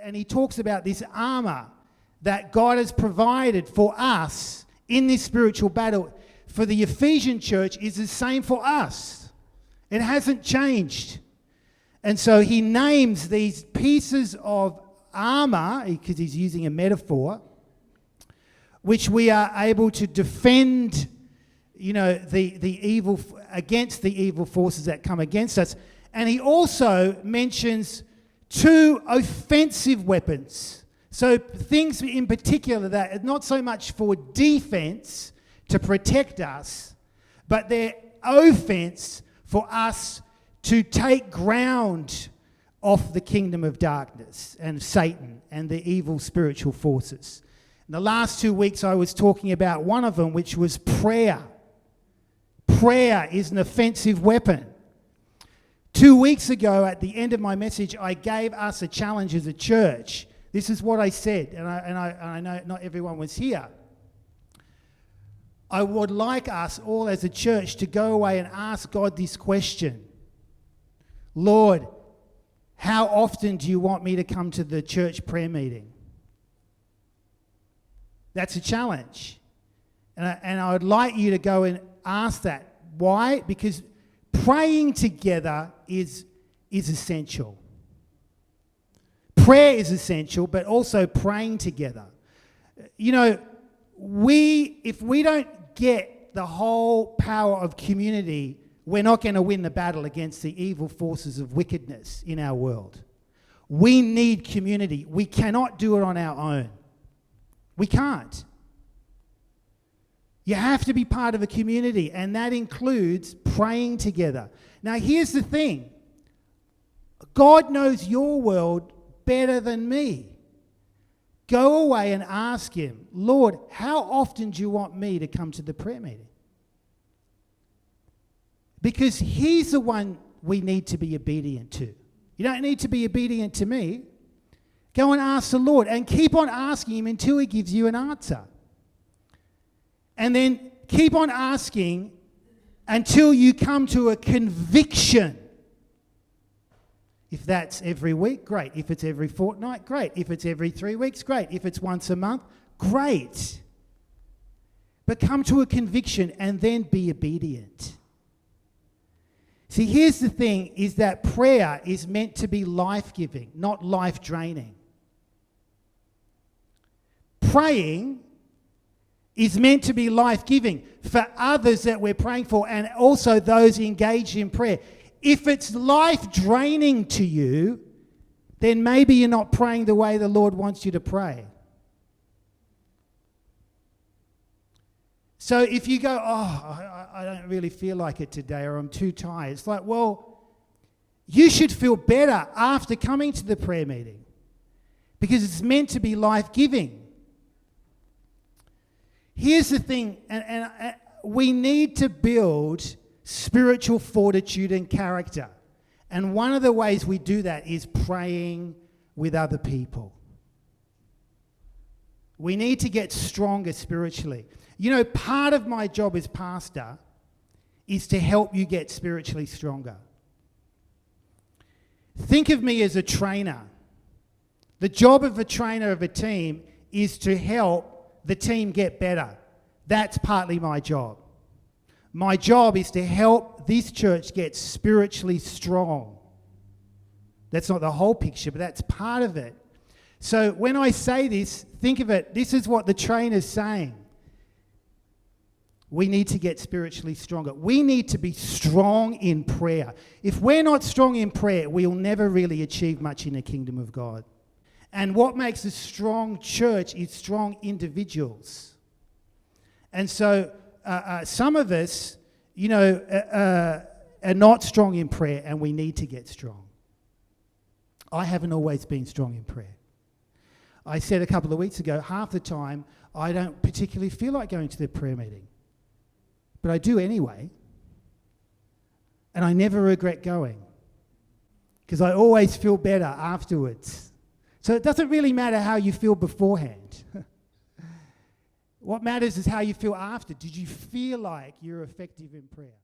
and he talks about this armor that God has provided for us in this spiritual battle for the Ephesian church is the same for us. It hasn't changed. And so he names these pieces of armor, because he's using a metaphor, which we are able to defend, the evil against the evil forces that come against us. And he also mentions 2 offensive weapons. So things in particular that are not so much for defense to protect us, but they're offense for us to take ground off the kingdom of darkness and Satan and the evil spiritual forces. In the last 2 weeks, I was talking about one of them, which was prayer. Prayer is an offensive weapon. 2 weeks ago, at the end of my message, I gave us a challenge as a church. This is what I said, and I know not everyone was here. I would like us all as a church to go away and ask God this question. Lord, how often do you want me to come to the church prayer meeting? That's a challenge. And I would like you to go and ask that. Why? Because praying together is essential. Prayer is essential, but also praying together. If we don't get the whole power of community, we're not going to win the battle against the evil forces of wickedness in our world. We need community. We cannot do it on our own. We can't. You have to be part of a community, and that includes praying together. Now, here's the thing. God knows your world better than me. Go away and ask him, Lord, how often do you want me to come to the prayer meeting? Because he's the one we need to be obedient to. You don't need to be obedient to me. Go and ask the Lord and keep on asking him until he gives you an answer. And then keep on asking until you come to a conviction. If that's every week, great. If it's every fortnight, great. If it's every 3 weeks, great. If it's once a month, great. But come to a conviction and then be obedient. See, here's the thing, is that prayer is meant to be life-giving, not life-draining. Praying is meant to be life-giving for others that we're praying for and also those engaged in prayer. If it's life-draining to you, then maybe you're not praying the way the Lord wants you to pray. So if you go, I don't really feel like it today, or I'm too tired, it's like, well, you should feel better after coming to the prayer meeting because it's meant to be life-giving. Here's the thing, and we need to build spiritual fortitude and character. And one of the ways we do that is praying with other people. We need to get stronger spiritually. Part of my job as pastor is to help you get spiritually stronger. Think of me as a trainer. The job of a trainer of a team is to help the team get better. That's partly my job. My job is to help this church get spiritually strong. That's not the whole picture, but that's part of it. So when I say this, think of it, this is what the trainer's saying. We need to get spiritually stronger. We need to be strong in prayer. If we're not strong in prayer, we'll never really achieve much in the kingdom of God. And what makes a strong church is strong individuals. And so some of us, are not strong in prayer, and we need to get strong. I haven't always been strong in prayer. I said a couple of weeks ago, half the time, I don't particularly feel like going to the prayer meeting. But I do anyway. And I never regret going. Because I always feel better afterwards. So it doesn't really matter how you feel beforehand. What matters is how you feel after. Did you feel like you're effective in prayer?